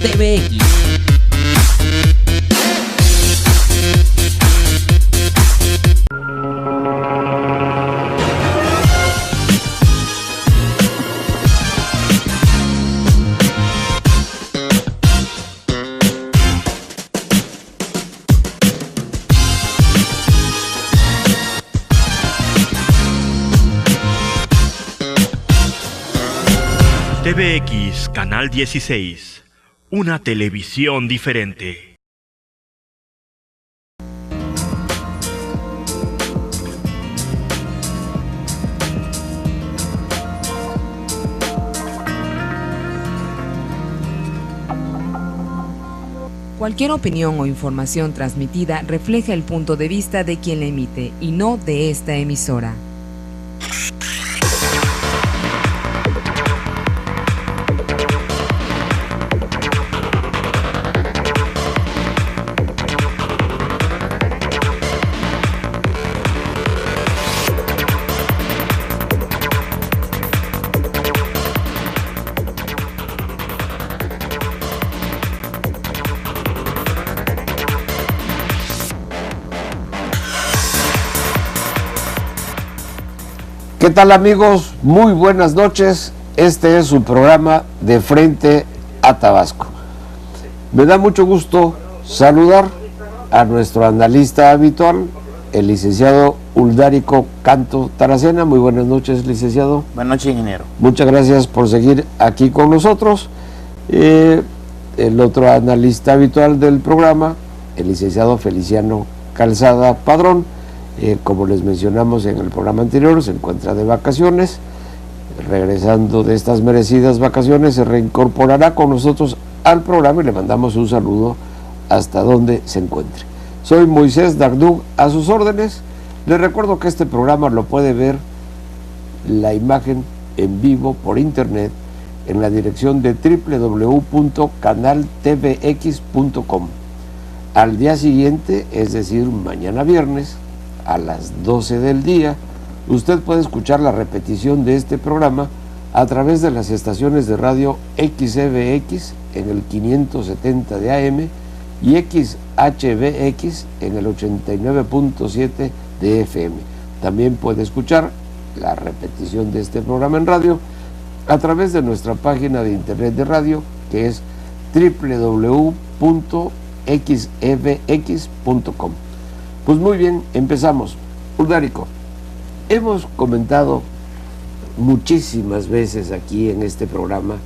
TVX. TVX Canal 16, una televisión diferente. Cualquier opinión o información transmitida refleja el punto de vista de quien la emite y no de esta emisora. ¿Qué tal, amigos? Muy buenas noches. Este es su programa De Frente a Tabasco. Me da mucho gusto saludar a nuestro analista habitual, el licenciado Uldarico Canto Taracena. Muy buenas noches, licenciado. Buenas noches, ingeniero. Muchas gracias por seguir aquí con nosotros. El otro analista habitual del programa, el licenciado Feliciano Calzada Padrón. Como les mencionamos en el programa anterior, se encuentra de vacaciones. Regresando de estas merecidas vacaciones, se reincorporará con nosotros al programa y le mandamos un saludo hasta donde se encuentre. Soy Moisés Dardug, a sus órdenes. Les recuerdo que este programa lo puede ver la imagen en vivo por internet en la dirección de www.canaltvx.com. Al día siguiente, es decir, mañana viernes, a las 12 del día, usted puede escuchar la repetición de este programa a través de las estaciones de radio XBX en el 570 de AM y XHBX en el 89.7 de FM. También puede escuchar la repetición de este programa en radio a través de nuestra página de internet de radio, que es www.xebx.com. Pues muy bien, empezamos. Uldarico, hemos comentado muchísimas veces aquí en este programa,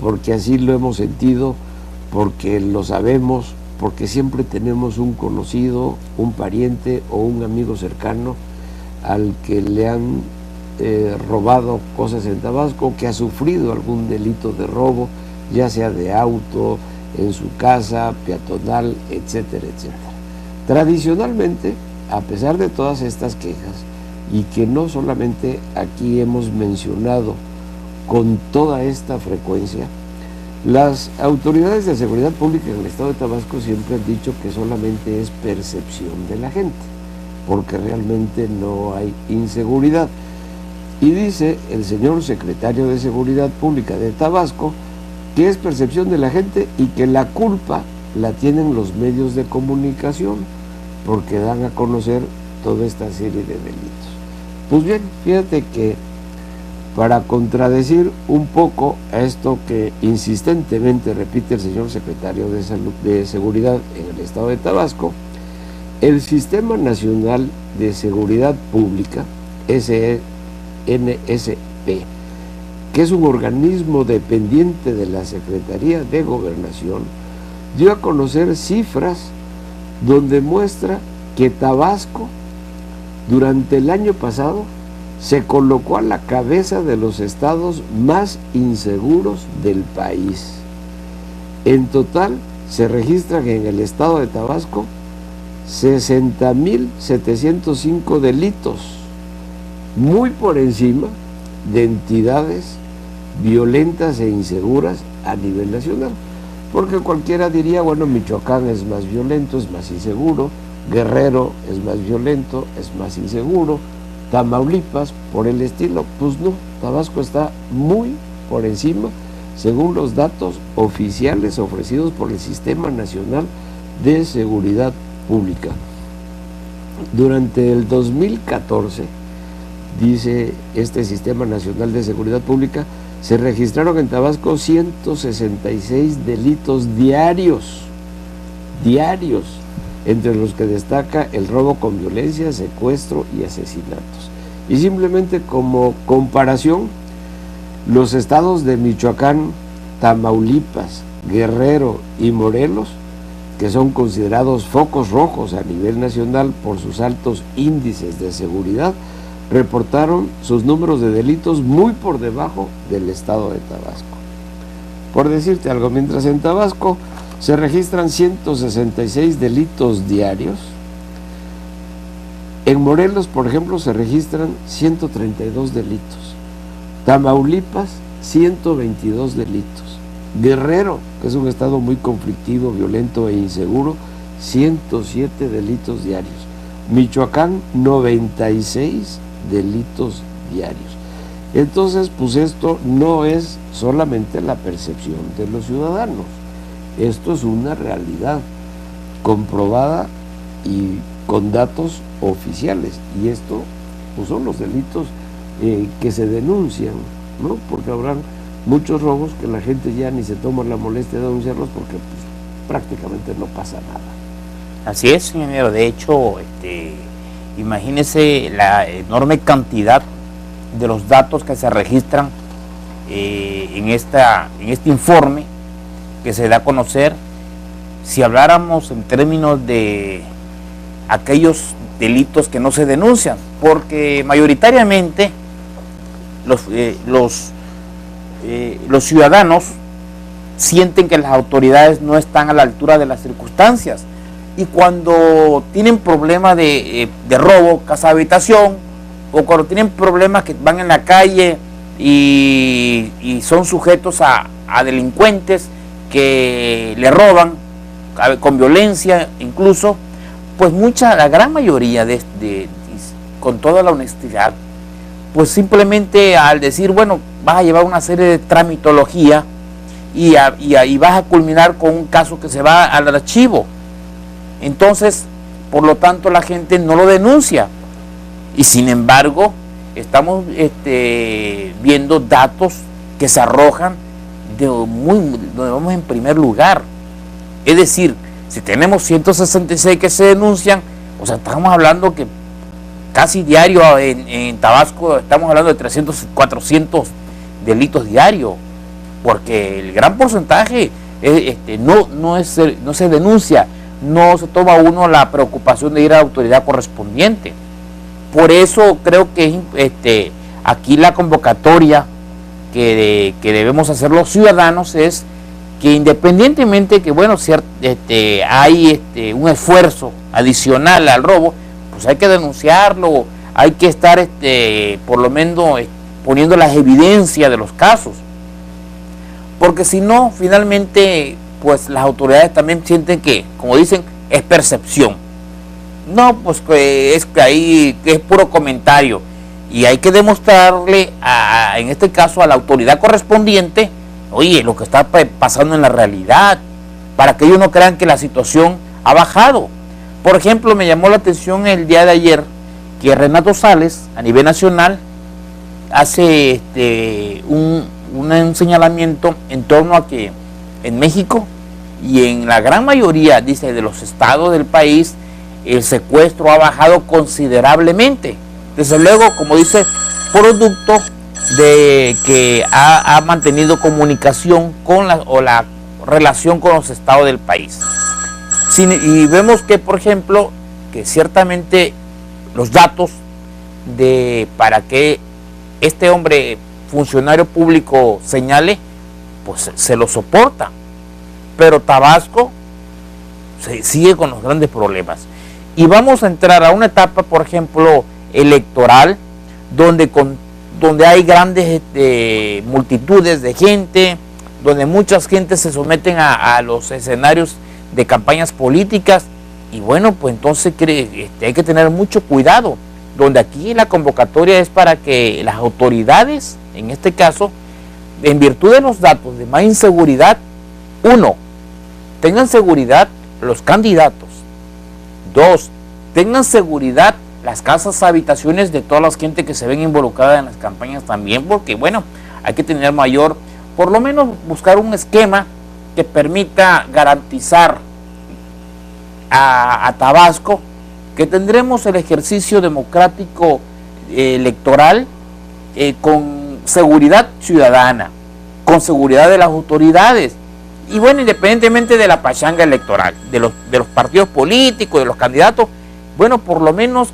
porque así lo hemos sentido, porque lo sabemos, porque siempre tenemos un conocido, un pariente o un amigo cercano al que le han robado cosas en Tabasco, que ha sufrido algún delito de robo, ya sea de auto, en su casa, peatonal, etcétera, etcétera. Tradicionalmente, a pesar de todas estas quejas, y que no solamente aquí hemos mencionado con toda esta frecuencia, las autoridades de seguridad pública en el estado de Tabasco siempre han dicho que solamente es percepción de la gente, porque realmente no hay inseguridad. Y dice el señor secretario de Seguridad Pública de Tabasco que es percepción de la gente y que la culpa la tienen los medios de comunicación, porque dan a conocer toda esta serie de delitos. Pues bien, fíjate que para contradecir un poco a esto que insistentemente repite el señor secretario de Seguridad en el estado de Tabasco, el Sistema Nacional de Seguridad Pública, SNSP, que es un organismo dependiente de la Secretaría de Gobernación, dio a conocer cifras donde muestra que Tabasco durante el año pasado se colocó a la cabeza de los estados más inseguros del país. En total se registran en el estado de Tabasco 60.705 delitos, muy por encima de entidades violentas e inseguras a nivel nacional. Porque cualquiera diría, bueno, Michoacán es más violento, es más inseguro, Guerrero es más violento, es más inseguro, Tamaulipas, por el estilo. Pues no, Tabasco está muy por encima, según los datos oficiales ofrecidos por el Sistema Nacional de Seguridad Pública. Durante el 2014, dice este Sistema Nacional de Seguridad Pública, se registraron en Tabasco 166 delitos diarios, entre los que destaca el robo con violencia, secuestro y asesinatos. Y simplemente como comparación, los estados de Michoacán, Tamaulipas, Guerrero y Morelos, que son considerados focos rojos a nivel nacional por sus altos índices de seguridad, reportaron sus números de delitos muy por debajo del estado de Tabasco. Por decirte algo, mientras en Tabasco se registran 166 delitos diarios, en Morelos, por ejemplo, se registran 132 delitos, Tamaulipas, 122 delitos, Guerrero, que es un estado muy conflictivo, violento e inseguro, 107 delitos diarios, Michoacán, 96 delitos diarios. Entonces, pues esto no es solamente la percepción de los ciudadanos, esto es una realidad comprobada y con datos oficiales, y esto pues son los delitos que se denuncian, ¿no? Porque habrán muchos robos que la gente ya ni se toma la molestia de denunciarlos porque pues, prácticamente no pasa nada. Así es, señor. De hecho, imagínese la enorme cantidad de los datos que se registran en este informe que se da a conocer. Si habláramos en términos de aquellos delitos que no se denuncian, porque mayoritariamente los ciudadanos sienten que las autoridades no están a la altura de las circunstancias, y cuando tienen problemas de robo, casa habitación, o cuando tienen problemas que van en la calle y son sujetos a delincuentes que le roban con violencia incluso, pues la gran mayoría con toda la honestidad, pues simplemente al decir, bueno, vas a llevar una serie de tramitología y vas a culminar con un caso que se va al archivo. Entonces, por lo tanto, la gente no lo denuncia. Y sin embargo, estamos viendo datos que se arrojan donde vamos en primer lugar. Es decir, si tenemos 166 que se denuncian, o sea, estamos hablando que casi diario en Tabasco estamos hablando de 300, 400 delitos diarios, porque el gran porcentaje no se denuncia, no se toma uno la preocupación de ir a la autoridad correspondiente. Por eso creo que aquí la convocatoria que debemos hacer los ciudadanos es que, independientemente que, bueno, hay un esfuerzo adicional al robo, pues hay que denunciarlo, hay que estar por lo menos poniendo las evidencias de los casos, porque si no, finalmente, pues las autoridades también sienten que, como dicen, es percepción. No, pues que es puro comentario, y hay que demostrarle en este caso a la autoridad correspondiente, oye, lo que está pasando en la realidad, para que ellos no crean que la situación ha bajado. Por ejemplo, me llamó la atención el día de ayer que Renato Sales, a nivel nacional, hace un señalamiento en torno a que en México y en la gran mayoría, dice, de los estados del país, el secuestro ha bajado considerablemente. Desde luego, como dice, producto de que ha mantenido comunicación con la relación con los estados del país. Y vemos que, por ejemplo, que ciertamente los datos para que este hombre funcionario público señale, pues se lo soporta, pero Tabasco sigue con los grandes problemas. Y vamos a entrar a una etapa, por ejemplo, electoral, donde hay grandes multitudes de gente, donde muchas gentes se someten a los escenarios de campañas políticas, y bueno, pues entonces hay que tener mucho cuidado, donde aquí la convocatoria es para que las autoridades, en este caso, en virtud de los datos de más inseguridad, uno, tengan seguridad los candidatos. Dos, tengan seguridad las casas, habitaciones de toda la gente que se ven involucrada en las campañas también, porque bueno, hay que tener mayor, por lo menos buscar un esquema que permita garantizar a Tabasco que tendremos el ejercicio democrático electoral con seguridad ciudadana, con seguridad de las autoridades, y bueno, independientemente de la pachanga electoral, de los partidos políticos, de los candidatos, bueno, por lo menos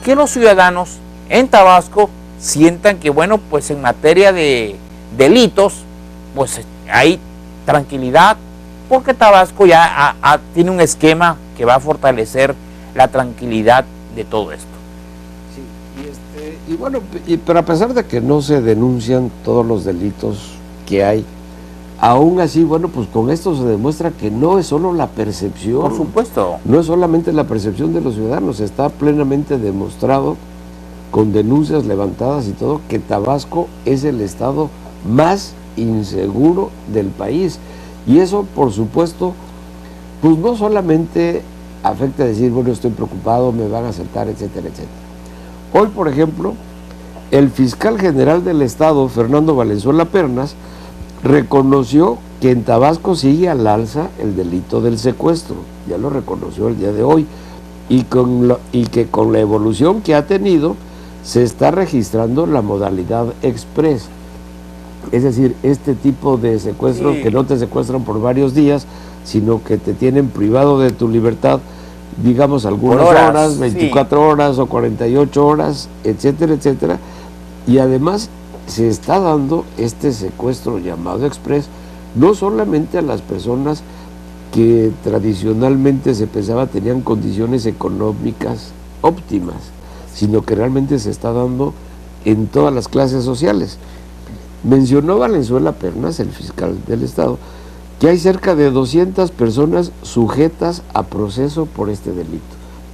que los ciudadanos en Tabasco sientan que, bueno, pues en materia de delitos, pues hay tranquilidad, porque Tabasco ya tiene un esquema que va a fortalecer la tranquilidad de todo esto. Sí, pero a pesar de que no se denuncian todos los delitos que hay, aún así, bueno, pues con esto se demuestra que no es solo la percepción. Por supuesto. No es solamente la percepción de los ciudadanos, está plenamente demostrado con denuncias levantadas y todo, que Tabasco es el estado más inseguro del país. Y eso, por supuesto, pues no solamente afecta a decir, bueno, estoy preocupado, me van a asaltar, etcétera, etcétera. Hoy, por ejemplo, el fiscal general del estado, Fernando Valenzuela Pernas, reconoció que en Tabasco sigue al alza el delito del secuestro, ya lo reconoció el día de hoy, y que con la evolución que ha tenido se está registrando la modalidad express, es decir, este tipo de secuestros que no te secuestran por varios días, sino que te tienen privado de tu libertad, digamos algunas horas, 24 horas o 48 horas, etcétera, etcétera, y además se está dando este secuestro llamado express no solamente a las personas que tradicionalmente se pensaba tenían condiciones económicas óptimas, sino que realmente se está dando en todas las clases sociales. Mencionó Valenzuela Pernas, el fiscal del estado, que hay cerca de 200 personas sujetas a proceso por este delito.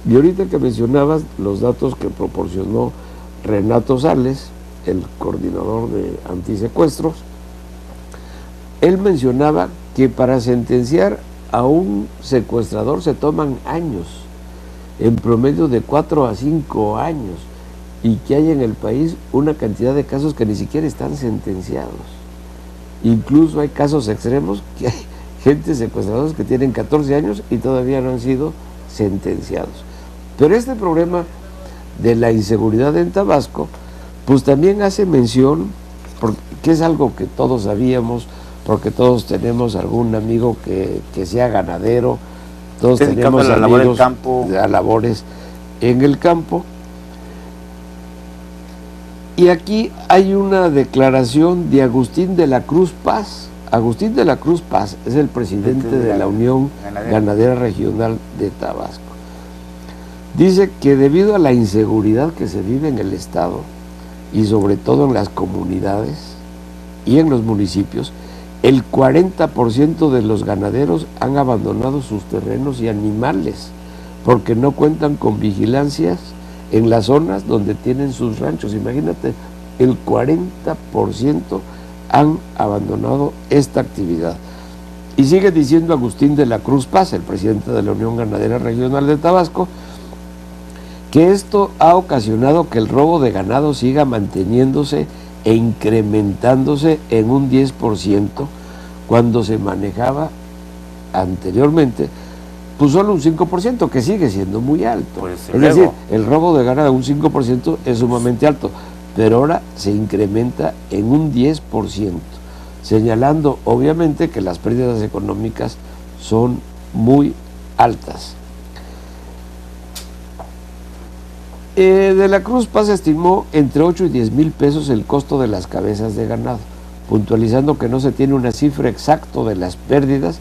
Y ahorita que mencionabas los datos que proporcionó Renato Sales, el coordinador de antisecuestros, él mencionaba que para sentenciar a un secuestrador se toman años, en promedio de 4 a 5 años, y que hay en el país una cantidad de casos que ni siquiera están sentenciados. Incluso hay casos extremos que hay gente secuestradores que tienen 14 años y todavía no han sido sentenciados. Pero este problema de la inseguridad en Tabasco pues también hace mención, porque es algo que todos sabíamos, porque todos tenemos algún amigo que sea ganadero, todos tenemos amigos a labores en el campo. Y aquí hay una declaración de Agustín de la Cruz Paz. Agustín de la Cruz Paz es el presidente de la Unión Ganadera Regional de Tabasco. Dice que debido a la inseguridad que se vive en el estado, y sobre todo en las comunidades y en los municipios, el 40% de los ganaderos han abandonado sus terrenos y animales porque no cuentan con vigilancias en las zonas donde tienen sus ranchos. Imagínate, el 40% han abandonado esta actividad. Y sigue diciendo Agustín de la Cruz Paz, el presidente de la Unión Ganadera Regional de Tabasco, que esto ha ocasionado que el robo de ganado siga manteniéndose e incrementándose en un 10% cuando se manejaba anteriormente pues solo un 5%, que sigue siendo muy alto. Pues, es decir, el robo de ganado un 5% es sumamente alto, pero ahora se incrementa en un 10%, señalando obviamente que las pérdidas económicas son muy altas. De la Cruz Paz estimó entre 8 y 10 mil pesos el costo de las cabezas de ganado, puntualizando que no se tiene una cifra exacta de las pérdidas,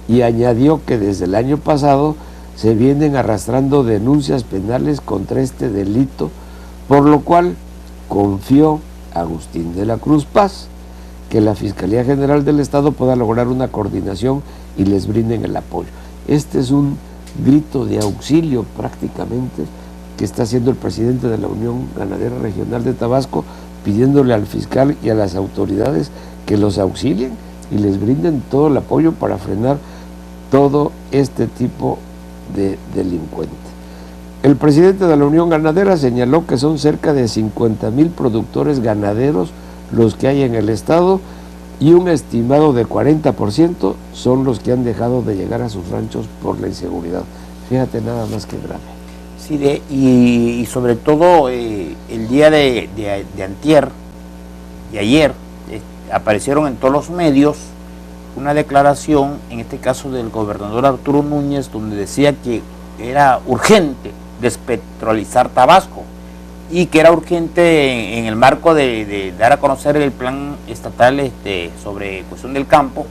y añadió que desde el año pasado se vienen arrastrando denuncias penales contra este delito, por lo cual confió Agustín de la Cruz Paz que la Fiscalía General del Estado pueda lograr una coordinación y les brinden el apoyo. Este es un grito de auxilio prácticamente que está haciendo el presidente de la Unión Ganadera Regional de Tabasco, pidiéndole al fiscal y a las autoridades que los auxilien y les brinden todo el apoyo para frenar todo este tipo de delincuentes. El presidente de la Unión Ganadera señaló que son cerca de 50,000 productores ganaderos los que hay en el estado y un estimado de 40% son los que han dejado de llegar a sus ranchos por la inseguridad. Fíjate nada más que grave. Sí, y sobre todo el día de antier y ayer aparecieron en todos los medios una declaración, en este caso del gobernador Arturo Núñez, donde decía que era urgente despetrolizar Tabasco y que era urgente en el marco de dar a conocer el plan estatal sobre cuestión del campo.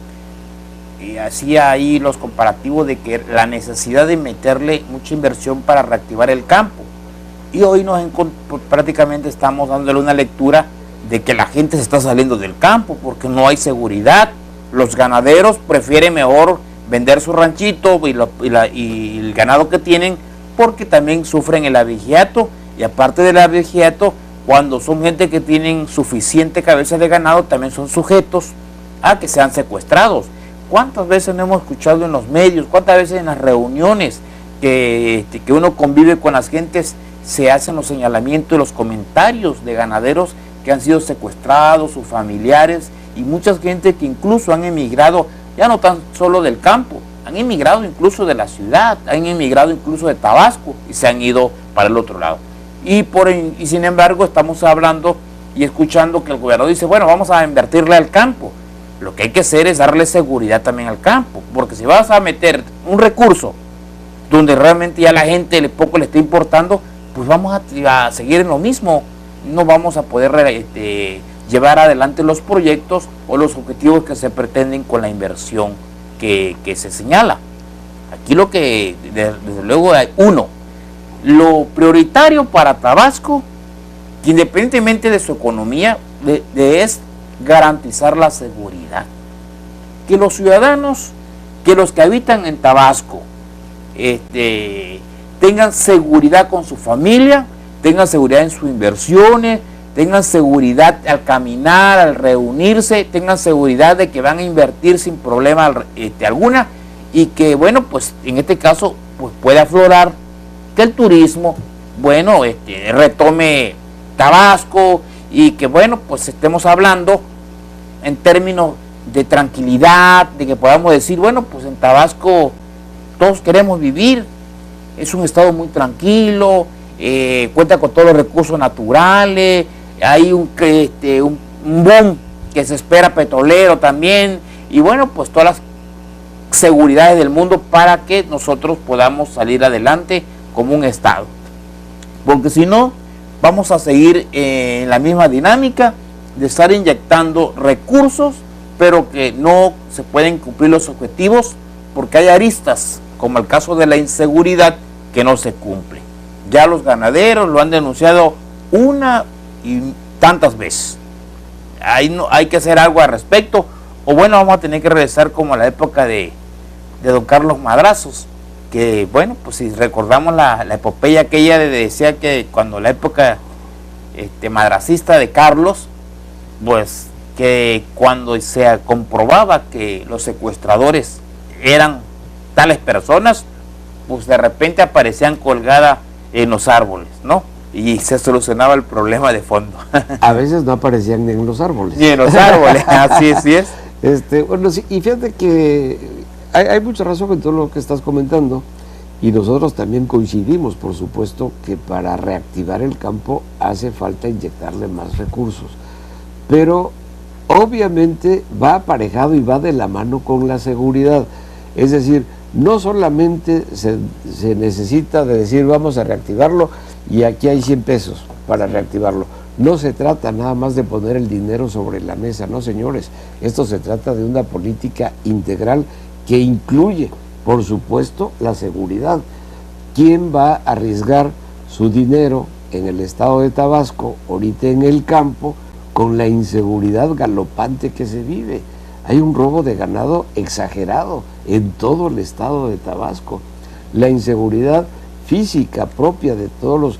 Y hacía ahí los comparativos de que la necesidad de meterle mucha inversión para reactivar el campo. Y hoy prácticamente estamos dándole una lectura de que la gente se está saliendo del campo porque no hay seguridad. Los ganaderos prefieren mejor vender su ranchito y el ganado que tienen, porque también sufren el abigeato, y aparte del abigeato, cuando son gente que tienen suficiente cabeza de ganado, también son sujetos a que sean secuestrados. ¿Cuántas veces no hemos escuchado en los medios, cuántas veces en las reuniones que uno convive con las gentes, se hacen los señalamientos y los comentarios de ganaderos que han sido secuestrados, sus familiares, y mucha gente que incluso han emigrado, ya no tan solo del campo, han emigrado incluso de la ciudad, han emigrado incluso de Tabasco y se han ido para el otro lado. Y sin embargo estamos hablando y escuchando que el gobernador dice, bueno, vamos a invertirle al campo. Lo que hay que hacer es darle seguridad también al campo, porque si vas a meter un recurso donde realmente ya la gente poco le está importando, pues vamos a seguir en lo mismo, no vamos a poder llevar adelante los proyectos o los objetivos que se pretenden con la inversión que se señala. Aquí lo que desde luego hay lo prioritario para Tabasco, que independientemente de su economía, es garantizar la seguridad. Que los ciudadanos, que los que habitan en Tabasco, tengan seguridad con su familia, tengan seguridad en sus inversiones, tengan seguridad al caminar, al reunirse, tengan seguridad de que van a invertir sin problema alguna, y que, bueno, pues en este caso pues puede aflorar que el turismo, bueno, retome Tabasco, y que, bueno, pues estemos hablando en términos de tranquilidad, de que podamos decir, bueno, pues en Tabasco todos queremos vivir, es un estado muy tranquilo, cuenta con todos los recursos naturales, hay un boom que se espera petrolero también, y bueno, pues todas las seguridades del mundo para que nosotros podamos salir adelante como un estado, porque si no vamos a seguir en la misma dinámica de estar inyectando recursos, pero que no se pueden cumplir los objetivos porque hay aristas, como el caso de la inseguridad, que no se cumple. Ya los ganaderos lo han denunciado una y tantas veces. Hay que hacer algo al respecto, o bueno, vamos a tener que regresar como a la época de don Carlos Madrazos, que bueno, pues si recordamos la epopeya aquella decía que cuando la época madracista de Carlos, pues que cuando se comprobaba que los secuestradores eran tales personas, pues de repente aparecían colgadas en los árboles, ¿no? Y se solucionaba el problema de fondo. A veces no aparecían ni en los árboles. Ni en los árboles, así es. Bueno, sí, y fíjate que hay mucha razón en todo lo que estás comentando, y nosotros también coincidimos, por supuesto, que para reactivar el campo hace falta inyectarle más recursos, pero obviamente va aparejado y va de la mano con la seguridad. Es decir, no solamente se necesita de decir vamos a reactivarlo y aquí hay 100 pesos para reactivarlo. No se trata nada más de poner el dinero sobre la mesa, no señores, esto se trata de una política integral que incluye, por supuesto, la seguridad. ¿Quién va a arriesgar su dinero en el estado de Tabasco, ahorita en el campo, con la inseguridad galopante que se vive? Hay un robo de ganado exagerado en todo el estado de Tabasco. La inseguridad física propia de todos los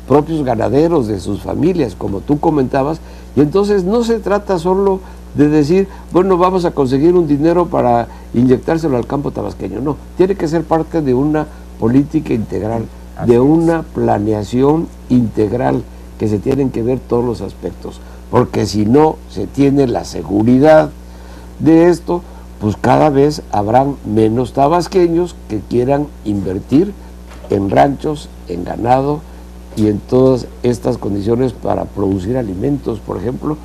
propios ganaderos, de sus familias, como tú comentabas, y entonces no se trata solo de decir, bueno, vamos a conseguir un dinero para inyectárselo al campo tabasqueño. No, tiene que ser parte de una política integral, de una planeación integral, que se tienen que ver todos los aspectos, porque si no se tiene la seguridad de esto, pues cada vez habrán menos tabasqueños que quieran invertir en ranchos, en ganado y en todas estas condiciones para producir alimentos. Por ejemplo,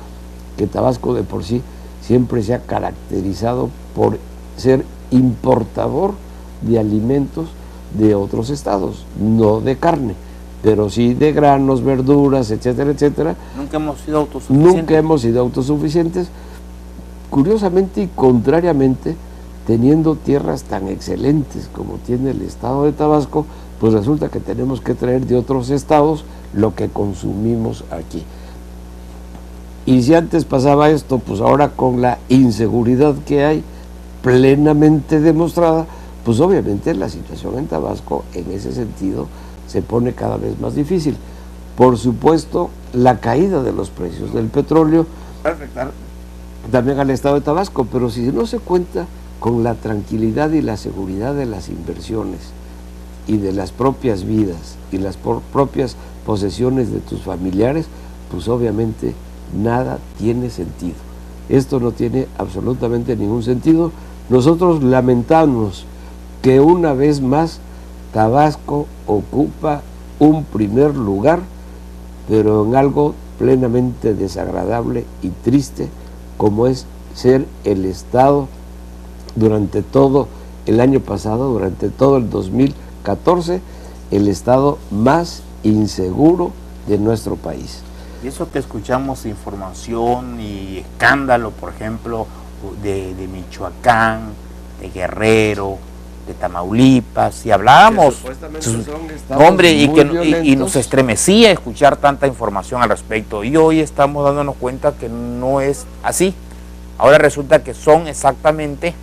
que Tabasco de por sí siempre se ha caracterizado por ser importador de alimentos de otros estados, no de carne, pero sí de granos, verduras, etcétera, etcétera. Nunca hemos sido autosuficientes. Nunca hemos sido autosuficientes. Curiosamente y contrariamente, teniendo tierras tan excelentes como tiene el estado de Tabasco, pues resulta que tenemos que traer de otros estados lo que consumimos aquí. Y si antes pasaba esto, pues ahora con la inseguridad que hay plenamente demostrada, pues obviamente la situación en Tabasco en ese sentido se pone cada vez más difícil. Por supuesto, la caída de los precios del petróleo va a afectar también al estado de Tabasco, pero si no se cuenta con la tranquilidad y la seguridad de las inversiones y de las propias vidas y las propias posesiones de tus familiares, pues obviamente nada tiene sentido. Esto no tiene absolutamente ningún sentido. Nosotros lamentamos que una vez más Tabasco ocupa un primer lugar, pero en algo plenamente desagradable y triste, como es ser el estado durante todo el año pasado, durante todo el 2014, el estado más inseguro de nuestro país. Y eso que escuchamos información y escándalo, por ejemplo, de Michoacán, de Guerrero, de Tamaulipas, y hablábamos, hombre, y nos estremecía escuchar tanta información al respecto, y hoy estamos dándonos cuenta que no es así. Ahora resulta que son exactamente,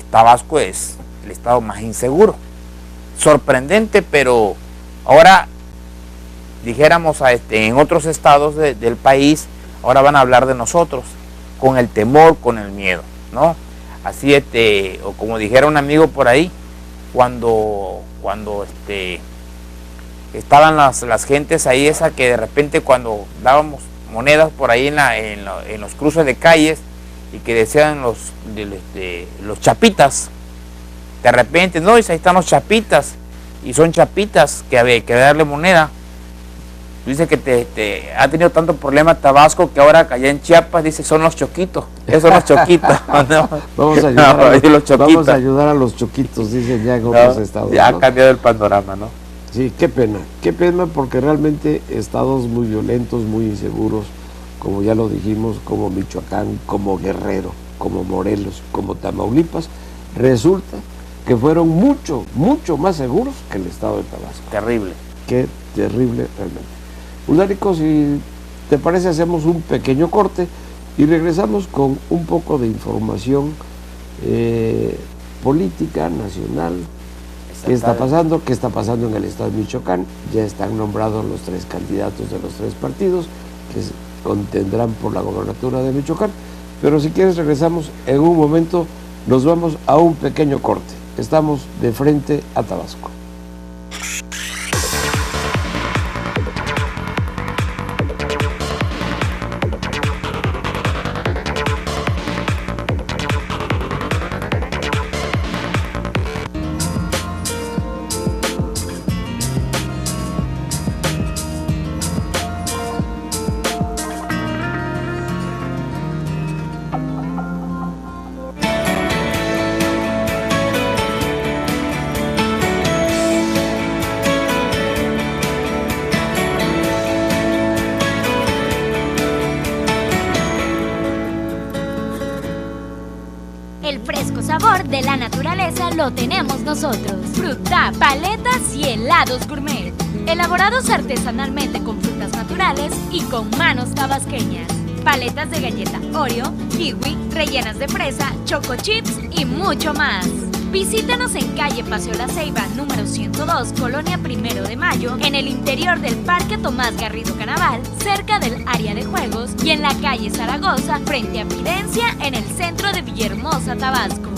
Tabasco es el estado más inseguro. Sorprendente, pero ahora dijéramos en otros estados del país, ahora van a hablar de nosotros, con el temor, con el miedo, ¿no? Así, o como dijera un amigo por ahí, cuando estaban las gentes ahí, esa que de repente cuando dábamos monedas por ahí en los cruces de calles, y que decían los chapitas, de repente, no, y ahí están los chapitas, y son chapitas que había que darle moneda. Dice que ha tenido tanto problema Tabasco que ahora allá en Chiapas dice son los choquitos. Esos son los choquitos. No. Vamos a ayudar a los choquitos, dicen ya en otros estados. Ya ha cambiado el panorama, ¿no? Sí, qué pena porque realmente estados muy violentos, muy inseguros, como ya lo dijimos, como Michoacán, como Guerrero, como Morelos, como Tamaulipas, resulta que fueron mucho más seguros que el estado de Tabasco. Terrible. Qué terrible realmente. Ularico, si te parece, hacemos un pequeño corte y regresamos con un poco de información política, nacional. ¿Qué está pasando en el estado de Michoacán? Ya están nombrados los 3 candidatos de los 3 partidos que contendrán por la gobernatura de Michoacán. Pero si quieres regresamos en un momento, nos vamos a un pequeño corte. Estamos de frente a Tabasco. De la naturaleza lo tenemos nosotros. Fruta, paletas y helados gourmet, elaborados artesanalmente con frutas naturales y con manos tabasqueñas. Paletas de galleta Oreo, kiwi, rellenas de fresa, choco chips y mucho más. Visítanos en calle Paseo La Ceiba, número 102, Colonia Primero de Mayo, en el interior del Parque Tomás Garrido Canaval, cerca del área de juegos, y en la calle Zaragoza, frente a Fidencia, en el centro de Villahermosa, Tabasco.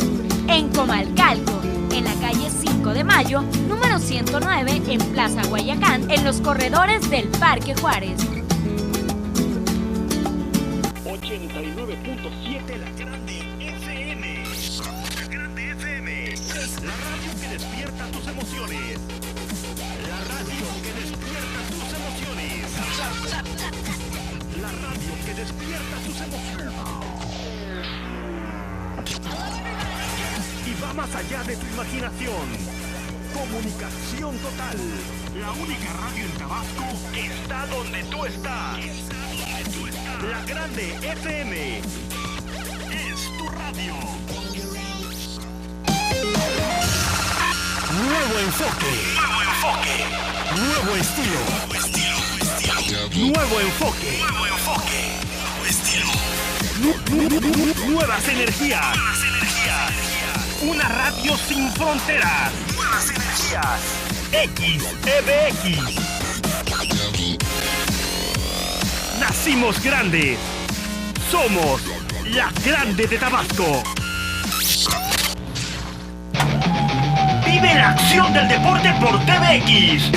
En Comalcalco, en la calle 5 de Mayo, número 109, en Plaza Guayacán, en los corredores del Parque Juárez. 89.7 La Grande FM. La Grande FM. La radio que despierta tus emociones. La radio que despierta tus emociones. La radio que despierta tus emociones. Y va más allá de tu imaginación. Comunicación total. La única radio en Tabasco que está donde tú estás. La Grande FM es tu radio. Nuevo enfoque. Nuevo estilo. Nuevo enfoque. Nuevas energías. Una radio sin fronteras. Nuevas energías. XEBX. Nacimos grandes. Somos la Grande de Tabasco. Vive la acción del deporte por TVX.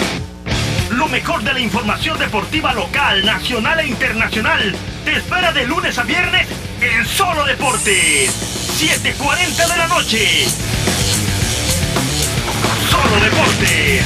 Lo mejor de la información deportiva local, nacional e internacional te espera de lunes a viernes en Solo Deportes. 7:40 de la noche. Solo Deportes.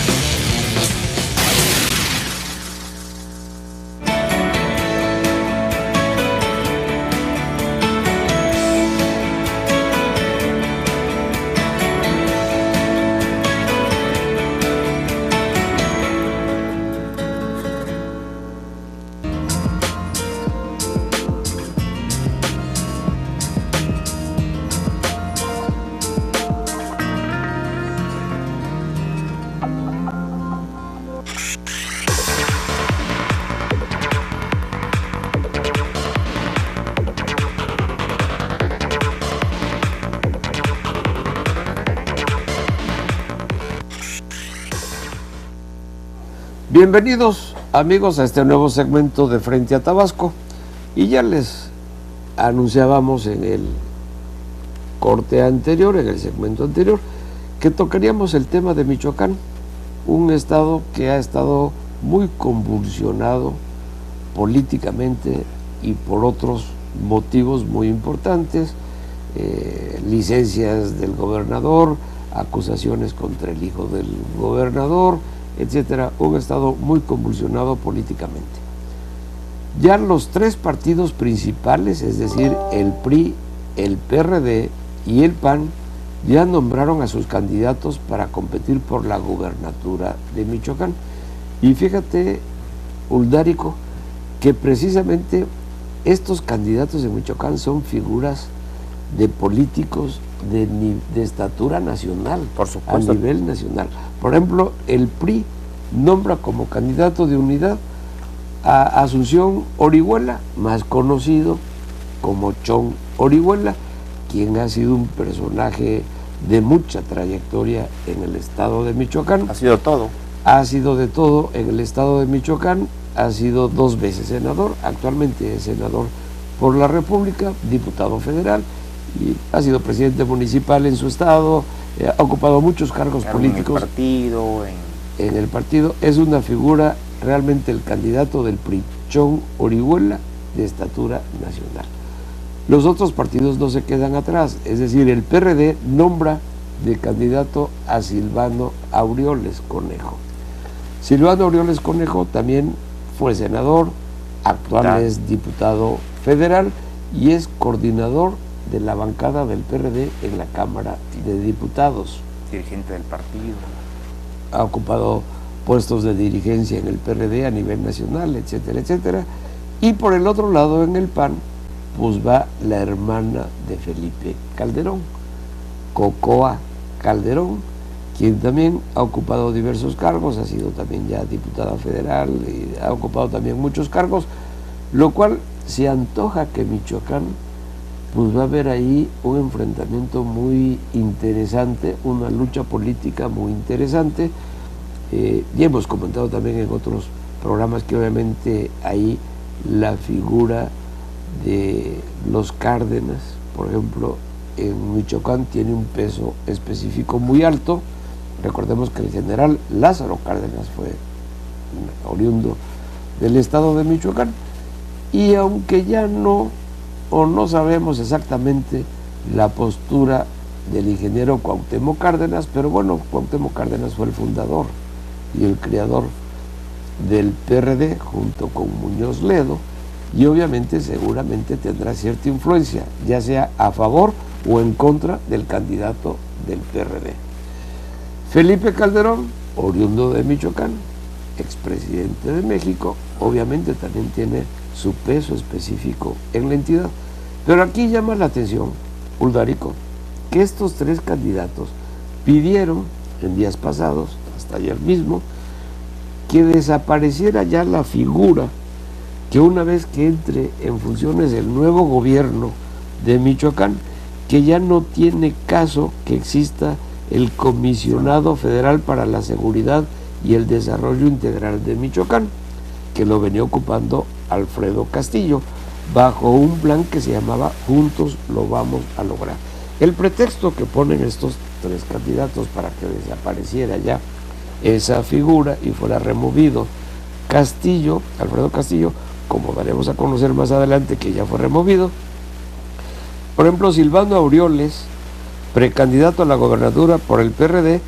Bienvenidos amigos a este nuevo segmento de Frente a Tabasco, y ya les anunciábamos en el corte anterior, en el segmento anterior, que tocaríamos el tema de Michoacán, un estado que ha estado muy convulsionado políticamente y por otros motivos muy importantes, licencias del gobernador, acusaciones contra el hijo del gobernador, etcétera, un estado muy convulsionado políticamente. Ya los tres partidos principales, es decir, el PRI, el PRD y el PAN, ya nombraron a sus candidatos para competir por la gubernatura de Michoacán. Y fíjate, Uldárico, que precisamente estos candidatos de Michoacán son figuras de políticos de estatura nacional, por supuesto, a nivel nacional. Por ejemplo, el PRI nombra como candidato de unidad a Asunción Orihuela, más conocido como Chon Orihuela, quien ha sido un personaje de mucha trayectoria en el estado de Michoacán. Ha sido todo. Ha sido de todo en el estado de Michoacán, ha sido 2 veces senador, actualmente es senador por la República, diputado federal, y ha sido presidente municipal en su estado, ha ocupado muchos cargos políticos en el partido. Es una figura realmente el candidato del PRI, Chon Orihuela, de estatura nacional. Los otros partidos no se quedan atrás, es decir, el PRD nombra de candidato a Silvano Aureoles Conejo. Silvano Aureoles Conejo también fue senador, actual es diputado federal y es coordinador de la bancada del PRD en la Cámara de Diputados. Dirigente del partido. Ha ocupado puestos de dirigencia en el PRD a nivel nacional, etcétera, etcétera. Y por el otro lado, en el PAN, pues va la hermana de Felipe Calderón, Cocoa Calderón, quien también ha ocupado diversos cargos, ha sido también ya diputada federal, y ha ocupado también muchos cargos, lo cual se antoja que Michoacán pues va a haber ahí un enfrentamiento muy interesante, una lucha política muy interesante. Ya hemos comentado también en otros programas que obviamente ahí la figura de los Cárdenas, por ejemplo, en Michoacán tiene un peso específico muy alto. Recordemos que el general Lázaro Cárdenas fue oriundo del estado de Michoacán, y aunque ya no sabemos exactamente la postura del ingeniero Cuauhtémoc Cárdenas, pero bueno, Cuauhtémoc Cárdenas fue el fundador y el creador del PRD junto con Muñoz Ledo, y obviamente seguramente tendrá cierta influencia, ya sea a favor o en contra del candidato del PRD. Felipe Calderón, oriundo de Michoacán, expresidente de México, obviamente también tiene su peso específico en la entidad. Pero aquí llama la atención, Uldarico, que estos tres candidatos pidieron en días pasados, hasta ayer mismo, que desapareciera ya la figura que una vez que entre en funciones el nuevo gobierno de Michoacán, que ya no tiene caso que exista el Comisionado Federal para la Seguridad y el Desarrollo Integral de Michoacán, que lo venía ocupando Alfredo Castillo, bajo un plan que se llamaba Juntos lo vamos a lograr. El pretexto que ponen estos tres candidatos para que desapareciera ya esa figura y fuera removido Castillo, Alfredo Castillo, como daremos a conocer más adelante que ya fue removido. Por ejemplo, Silvano Aureoles, precandidato a la gobernatura por el PRD,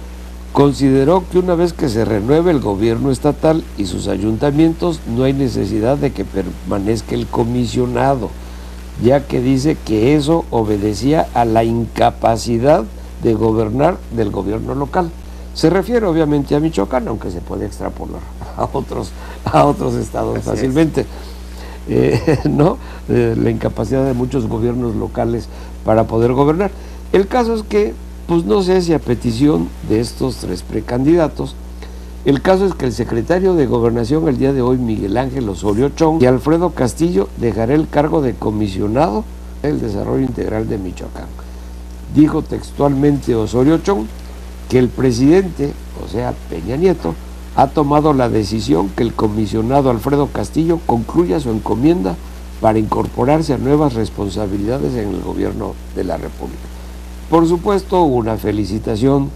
consideró que una vez que se renueve el gobierno estatal y sus ayuntamientos, no hay necesidad de que permanezca el comisionado, ya que dice que eso obedecía a la incapacidad de gobernar del gobierno local. Se refiere obviamente a Michoacán, aunque se puede extrapolar a otros estados fácilmente. ¿No? La incapacidad de muchos gobiernos locales para poder gobernar. El caso es que, pues no sé si a petición de estos tres precandidatos, el caso es que el secretario de Gobernación el día de hoy, Miguel Ángel Osorio Chong, y Alfredo Castillo dejará el cargo de comisionado del Desarrollo Integral de Michoacán. Dijo textualmente Osorio Chong que el presidente, o sea Peña Nieto, ha tomado la decisión que el comisionado Alfredo Castillo concluya su encomienda para incorporarse a nuevas responsabilidades en el gobierno de la República. Por supuesto, una felicitación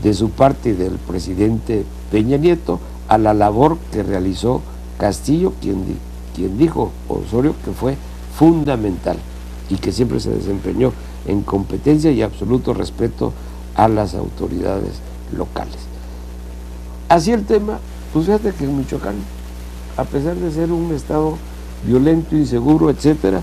de su parte del presidente Peña Nieto a la labor que realizó Castillo, quien dijo Osorio que fue fundamental y que siempre se desempeñó en competencia y absoluto respeto a las autoridades locales. Así el tema, pues fíjate que en Michoacán, a pesar de ser un estado violento, inseguro, etcétera,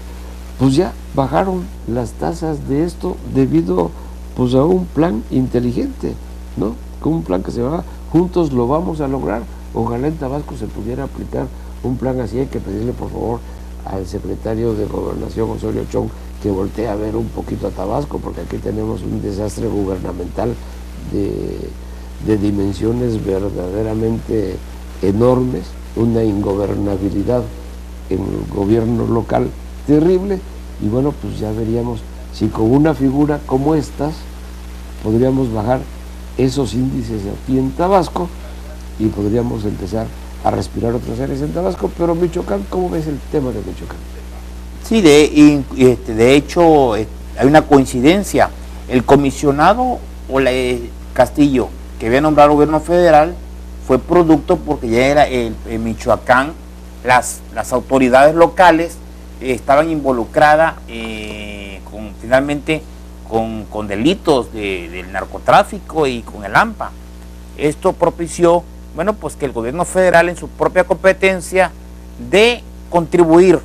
pues ya bajaron las tasas de esto debido pues a un plan inteligente, ¿no? Con un plan que se llama Juntos lo vamos a lograr. Ojalá en Tabasco se pudiera aplicar un plan así. Hay que pedirle por favor al secretario de Gobernación, Osorio Chong, que voltee a ver un poquito a Tabasco, porque aquí tenemos un desastre gubernamental de dimensiones verdaderamente enormes, una ingobernabilidad en el gobierno local terrible, y bueno, pues ya veríamos si con una figura como estas podríamos bajar esos índices aquí en Tabasco y podríamos empezar a respirar otras áreas en Tabasco. Pero Michoacán, ¿cómo ves el tema de Michoacán? Sí, de hecho hay una coincidencia. El comisionado Castillo, que había nombrado el gobierno federal, fue producto porque ya era en Michoacán, las autoridades locales estaban involucradas finalmente con delitos del narcotráfico y con el AMPA. Esto propició, bueno, pues que el gobierno federal en su propia competencia de contribuir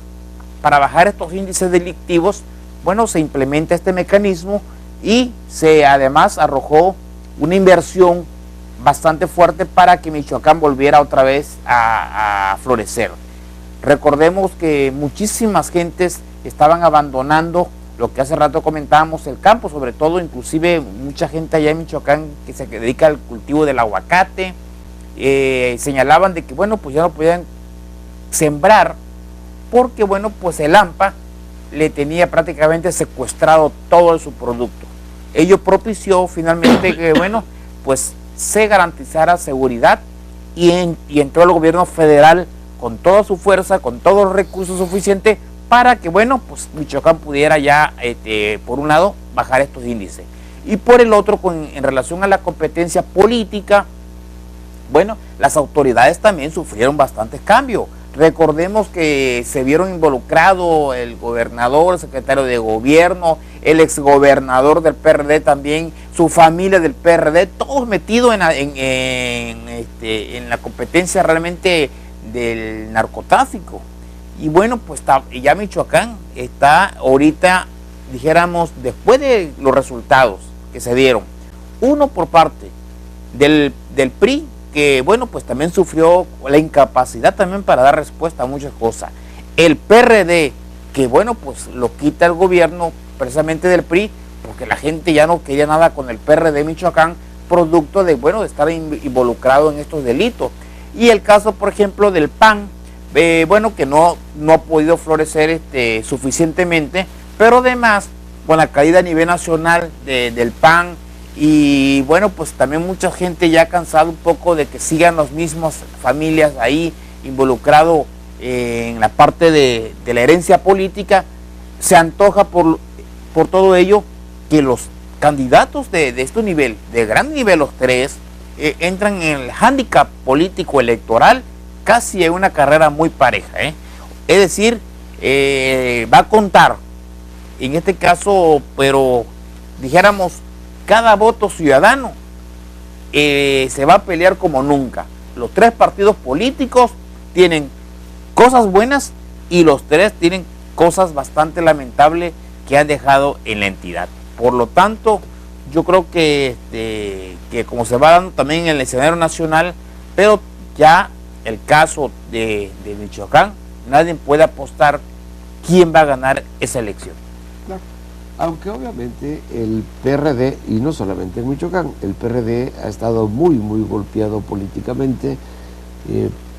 para bajar estos índices delictivos, bueno, se implementa este mecanismo y se además arrojó una inversión bastante fuerte para que Michoacán volviera otra vez a florecer. Recordemos que muchísimas gentes estaban abandonando lo que hace rato comentábamos, el campo, sobre todo, inclusive mucha gente allá en Michoacán que se dedica al cultivo del aguacate, señalaban de que, bueno, pues ya no podían sembrar porque, bueno, pues el AMPA le tenía prácticamente secuestrado todo su producto. Ello propició finalmente que, bueno, pues se garantizara seguridad y entró el gobierno federal con toda su fuerza, con todos los recursos suficientes para que, bueno, pues Michoacán pudiera ya, por un lado, bajar estos índices. Y por el otro, en relación a la competencia política, bueno, las autoridades también sufrieron bastantes cambios. Recordemos que se vieron involucrados el gobernador, el secretario de gobierno, el exgobernador del PRD también, su familia del PRD, todos metidos en la competencia realmente del narcotráfico. Y bueno, pues ya Michoacán está ahorita, dijéramos, después de los resultados que se dieron, uno por parte del PRI, que bueno, pues también sufrió la incapacidad también para dar respuesta a muchas cosas. El PRD, que bueno, pues lo quita el gobierno precisamente del PRI, porque la gente ya no quería nada con el PRD Michoacán, producto de, bueno, de estar involucrado en estos delitos. Y el caso, por ejemplo, del PAN, bueno, que no ha podido florecer suficientemente, pero además, con la caída a nivel nacional del PAN, y bueno, pues también mucha gente ya ha cansado un poco de que sigan las mismas familias ahí involucrados en la parte de la herencia política. Se antoja por todo ello que los candidatos de este nivel, de gran nivel los tres, entran en el hándicap político electoral casi en una carrera muy pareja, es decir, va a contar en este caso, pero dijéramos, cada voto ciudadano se va a pelear como nunca. Los tres partidos políticos tienen cosas buenas y los tres tienen cosas bastante lamentables que han dejado en la entidad. Por lo tanto, yo creo que como se va dando también en el escenario nacional, pero ya el caso de Michoacán, nadie puede apostar quién va a ganar esa elección. Claro. Aunque obviamente el PRD, y no solamente en Michoacán, el PRD ha estado muy golpeado políticamente,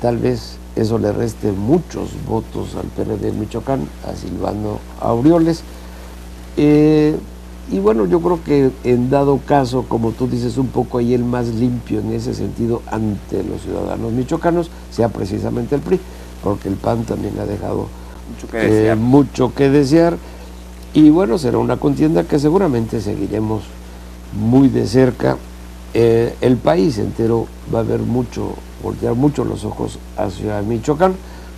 tal vez eso le reste muchos votos al PRD en Michoacán, a Silvano Aureoles, y bueno, yo creo que en dado caso, como tú dices, un poco ahí el más limpio en ese sentido ante los ciudadanos michoacanos, sea precisamente el PRI, porque el PAN también ha dejado mucho que desear. Y bueno, será una contienda que seguramente seguiremos muy de cerca. El país entero va a ver voltear mucho los ojos hacia Michoacán,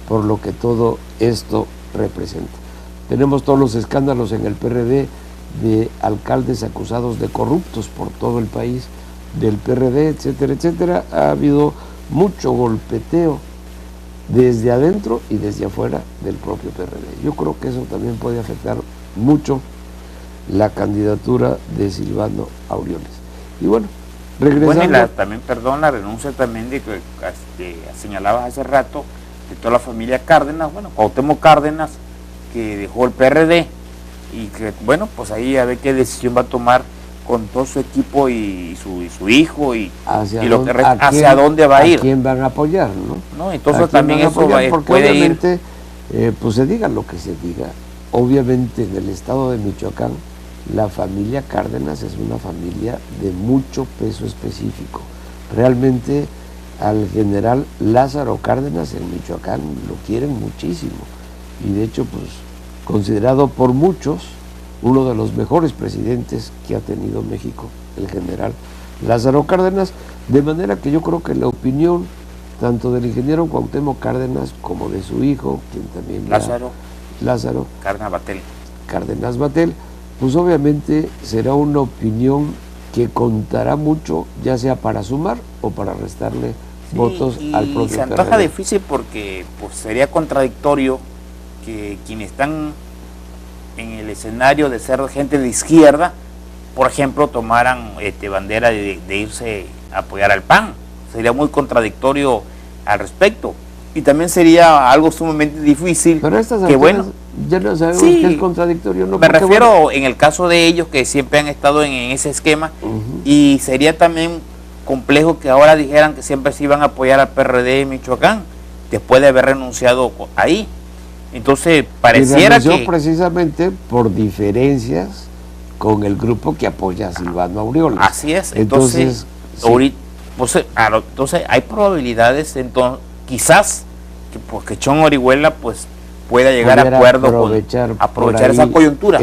por lo que todo esto representa. Tenemos todos los escándalos en el PRD de alcaldes acusados de corruptos por todo el país, del PRD, etcétera, etcétera. Ha habido mucho golpeteo desde adentro y desde afuera del propio PRD. Yo creo que eso también puede afectar mucho la candidatura de Silvano Aureoles. Y bueno, regresando... Bueno, y también, perdón, la renuncia también de que señalabas hace rato, de toda la familia Cárdenas, bueno, Cuauhtémoc Cárdenas, que dejó el PRD, y que, bueno, pues ahí a ver qué decisión va a tomar con todo su equipo y su hijo, y hacia dónde va a ir. ¿A quién van a apoyar, no? Entonces también eso puede obviamente, ir... pues se diga lo que se diga, obviamente en el estado de Michoacán, la familia Cárdenas es una familia de mucho peso específico. Realmente al general Lázaro Cárdenas en Michoacán lo quieren muchísimo, y de hecho, pues, considerado por muchos uno de los mejores presidentes que ha tenido México, el general Lázaro Cárdenas, de manera que yo creo que la opinión tanto del ingeniero Cuauhtémoc Cárdenas como de su hijo, quien también Lázaro Cárdenas Batel, pues obviamente será una opinión que contará mucho, ya sea para sumar o para restarle votos al propio PRD. Se antoja difícil porque pues sería contradictorio que quienes están en el escenario de ser gente de izquierda, por ejemplo, tomaran bandera de irse a apoyar al PAN. Sería muy contradictorio al respecto. Y también sería algo sumamente difícil. Pero estas que bueno, ya no sabemos que es contradictorio. ¿No? Me refiero en el caso de ellos que siempre han estado en ese esquema, y sería también complejo que ahora dijeran que siempre se iban a apoyar al PRD en Michoacán, después de haber renunciado ahí. Entonces, Y pareciera renunció que... precisamente por diferencias con el grupo que apoya a Silvano Aureoles. Así es, entonces, sí. ahorita, entonces hay probabilidades, entonces, quizás, que, pues, que Chon Orihuela pues pueda llegar a Pudiera acuerdo aprovechar con aprovechar por ahí esa coyuntura.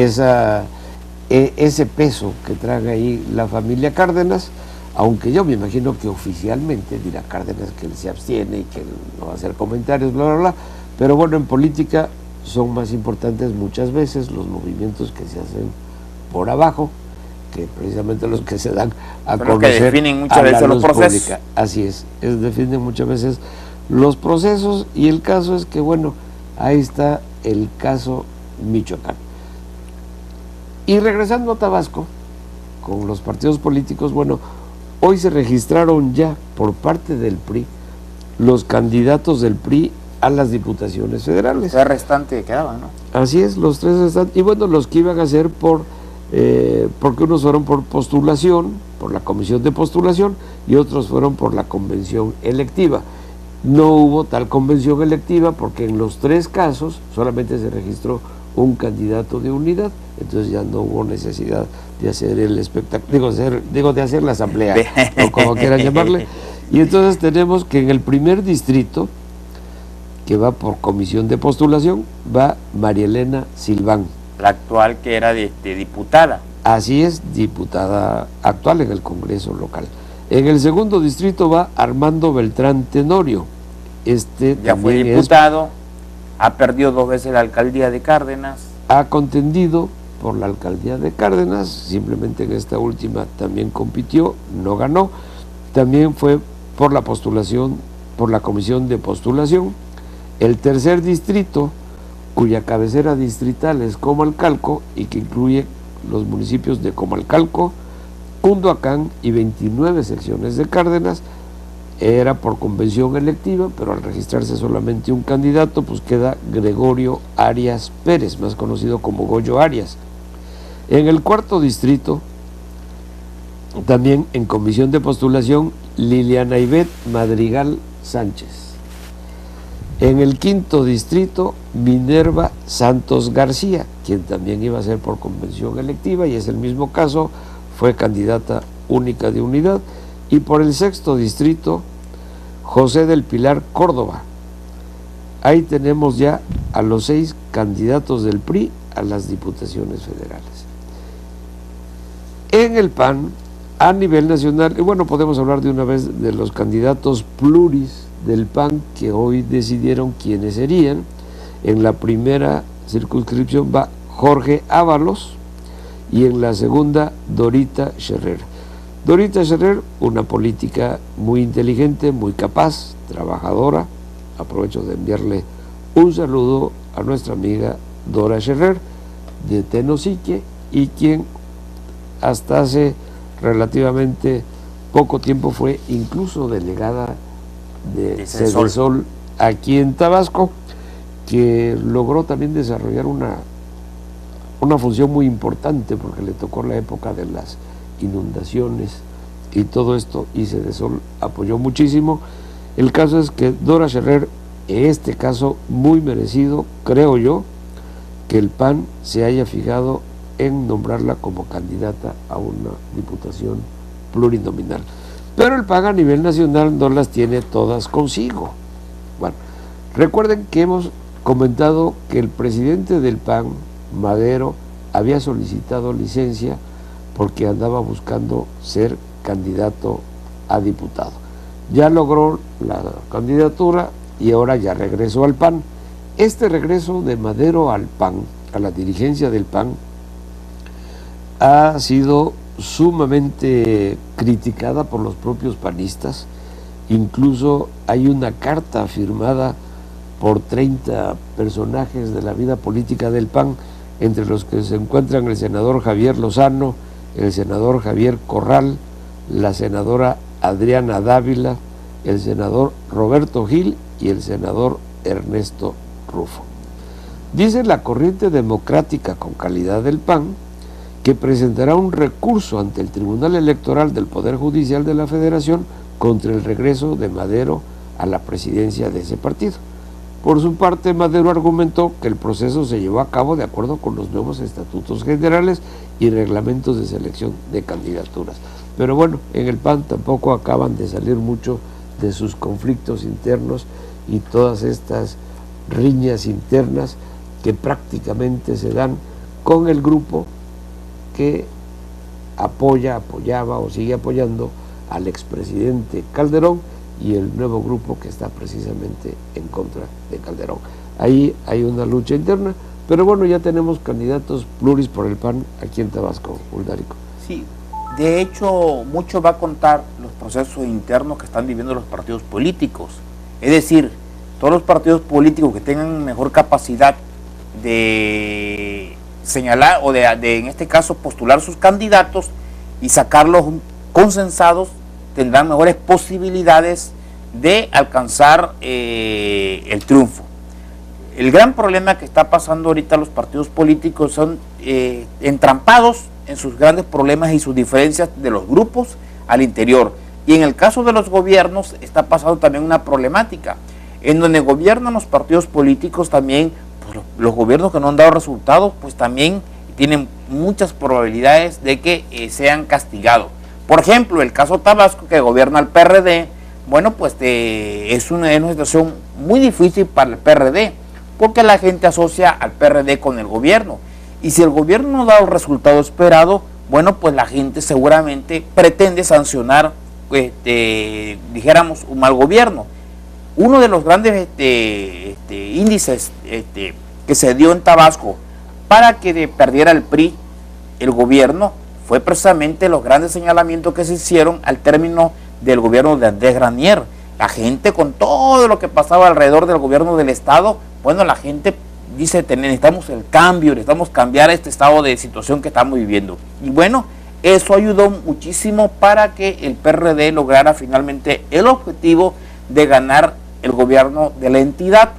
Ese peso que trae ahí la familia Cárdenas, aunque yo me imagino que oficialmente dirá Cárdenas que él se abstiene y que no va a hacer comentarios, bla, bla, bla, pero bueno, en política son más importantes muchas veces los movimientos que se hacen por abajo, que precisamente los que se dan a Son los conocer que definen muchas a la veces los luz procesos. pública. Así es, definen muchas veces los procesos, y el caso es que, bueno, ahí está el caso Michoacán. Y regresando a Tabasco, con los partidos políticos, bueno, hoy se registraron ya por parte del PRI los candidatos del PRI a las diputaciones federales. El restante quedaba, ¿no? Así es, los tres están, y bueno, los que iban a ser porque unos fueron por postulación, por la comisión de postulación, y otros fueron por la convención electiva. No hubo tal convención electiva porque en los tres casos solamente se registró un candidato de unidad, entonces ya no hubo necesidad de hacer el espectáculo, de hacer la asamblea, o como quieran llamarle. Y entonces tenemos que en el primer distrito, que va por comisión de postulación, va María Elena Silván. La actual que era de diputada. Así es, diputada actual en el Congreso local. En el segundo distrito va Armando Beltrán Tenorio. Ya fue diputado, ha perdido 2 veces la alcaldía de Cárdenas. Ha contendido por la alcaldía de Cárdenas, simplemente en esta última también compitió, no ganó. También fue por la postulación, por la comisión de postulación. El tercer distrito, cuya cabecera distrital es Comalcalco y que incluye los municipios de Comalcalco, Cunduacán y 29 secciones de Cárdenas, era por convención electiva, pero al registrarse solamente un candidato, pues queda Gregorio Arias Pérez, más conocido como Goyo Arias. En el cuarto distrito, también en comisión de postulación, Liliana Ivette Madrigal Sánchez. En el quinto distrito, Minerva Santos García, quien también iba a ser por convención electiva, y es el mismo caso, fue candidata única de unidad. Y por el sexto distrito, José del Pilar Córdoba. Ahí tenemos ya a los 6 candidatos del PRI a las diputaciones federales. En el PAN, a nivel nacional, y bueno, podemos hablar de una vez de los candidatos pluris del PAN que hoy decidieron quiénes serían. En la primera circunscripción va Jorge Ábalos y en la segunda Dorita Scherrer. Dorita Scherrer, una política muy inteligente, muy capaz, trabajadora. Aprovecho de enviarle un saludo a nuestra amiga Dora Scherrer de Tenosique, y quien hasta hace relativamente poco tiempo fue incluso delegada de Cedesol aquí en Tabasco, que logró también desarrollar una función muy importante porque le tocó la época de las inundaciones y todo esto, y Cedesol apoyó muchísimo. El caso es que Dora Scherrer, en este caso muy merecido, creo yo, que el PAN se haya fijado en nombrarla como candidata a una diputación plurinominal. Pero el PAN a nivel nacional no las tiene todas consigo. Bueno, recuerden que hemos comentado que el presidente del PAN, Madero, había solicitado licencia porque andaba buscando ser candidato a diputado. Ya logró la candidatura y ahora ya regresó al PAN. Este regreso de Madero al PAN, a la dirigencia del PAN, ha sido sumamente criticada por los propios panistas. Incluso hay una carta firmada por 30 personajes de la vida política del PAN, entre los que se encuentran el senador Javier Lozano, el senador Javier Corral, la senadora Adriana Dávila, el senador Roberto Gil y el senador Ernesto Rufo. Dice la corriente democrática con calidad del PAN que presentará un recurso ante el Tribunal Electoral del Poder Judicial de la Federación contra el regreso de Madero a la presidencia de ese partido. Por su parte, Madero argumentó que el proceso se llevó a cabo de acuerdo con los nuevos estatutos generales y reglamentos de selección de candidaturas. Pero bueno, en el PAN tampoco acaban de salir mucho de sus conflictos internos y todas estas riñas internas que prácticamente se dan con el grupo que apoyaba o sigue apoyando al expresidente Calderón y el nuevo grupo que está precisamente en contra de Calderón. Ahí hay una lucha interna, pero bueno, ya tenemos candidatos pluris por el PAN aquí en Tabasco, Uldárico. Sí, de hecho, mucho va a contar los procesos internos que están viviendo los partidos políticos. Es decir, todos los partidos políticos que tengan mejor capacidad de señalar o de en este caso postular sus candidatos y sacarlos consensados, tendrán mejores posibilidades de alcanzar el triunfo. El gran problema que está pasando ahorita los partidos políticos son entrampados en sus grandes problemas y sus diferencias de los grupos al interior. Y en el caso de los gobiernos está pasando también una problemática. En donde gobiernan los partidos políticos también, pues los gobiernos que no han dado resultados, pues también tienen muchas probabilidades de que sean castigados. Por ejemplo, el caso Tabasco, que gobierna el PRD, bueno, pues es una situación muy difícil para el PRD, porque la gente asocia al PRD con el gobierno. Y si el gobierno no da el resultado esperado, bueno, pues la gente seguramente pretende sancionar, dijéramos, un mal gobierno. Uno de los grandes índices que se dio en Tabasco para que perdiera el PRI el gobierno fue precisamente los grandes señalamientos que se hicieron al término del gobierno de Andrés Granier. La gente, con todo lo que pasaba alrededor del gobierno del Estado, bueno, la gente dice, necesitamos el cambio, necesitamos cambiar este estado de situación que estamos viviendo. Y bueno, eso ayudó muchísimo para que el PRD lograra finalmente el objetivo de ganar el gobierno de la entidad.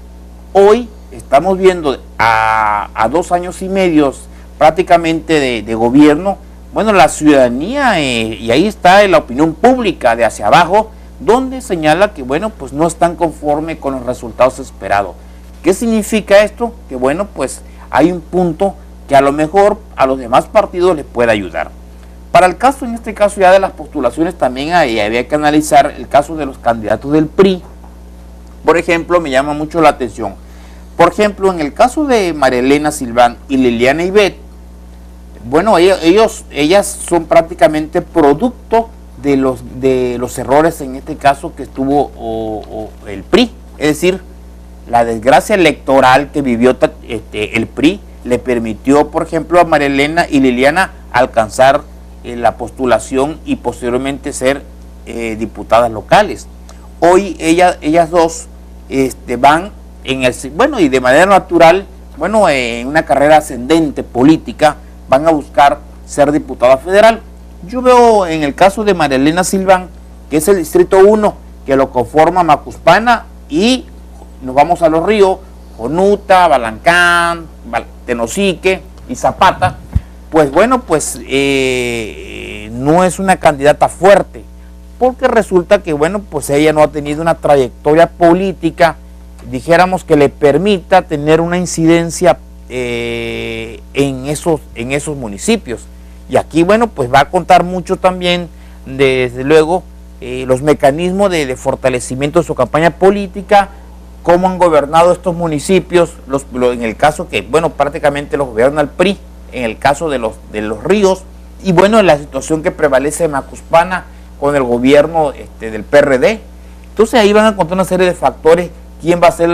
Hoy estamos viendo a 2 años y medio prácticamente de gobierno, bueno, la ciudadanía, y ahí está la opinión pública de hacia abajo, donde señala que, bueno, pues no están conformes con los resultados esperados. ¿Qué significa esto? Que, bueno, pues hay un punto que a lo mejor a los demás partidos les puede ayudar. Para el caso, en este caso ya de las postulaciones, también había que analizar el caso de los candidatos del PRI. Por ejemplo, me llama mucho la atención. Por ejemplo, en el caso de María Elena Silván y Liliana Ivette, bueno, ellas son prácticamente producto de los errores, en este caso, que tuvo el PRI. Es decir, la desgracia electoral que vivió el PRI le permitió, por ejemplo, a María Elena y Liliana alcanzar la postulación y posteriormente ser diputadas locales. Hoy ellas dos van bueno, y de manera natural, bueno, en una carrera ascendente política, van a buscar ser diputada federal. Yo veo en el caso de María Elena Silván, que es el distrito 1, que lo conforma Macuspana, y nos vamos a los ríos, Jonuta, Balancán, Tenosique y Zapata. Pues bueno, pues no es una candidata fuerte, porque resulta que, bueno, pues ella no ha tenido una trayectoria política, dijéramos, que le permita tener una incidencia en esos municipios. Y aquí, bueno, pues va a contar mucho también, desde luego, los mecanismos de fortalecimiento de su campaña política, cómo han gobernado estos municipios, en el caso que, bueno, prácticamente los gobierna el PRI, en el caso de los ríos, y bueno, en la situación que prevalece en Macuspana con el gobierno del PRD. Entonces ahí van a encontrar una serie de factores, quién va a ser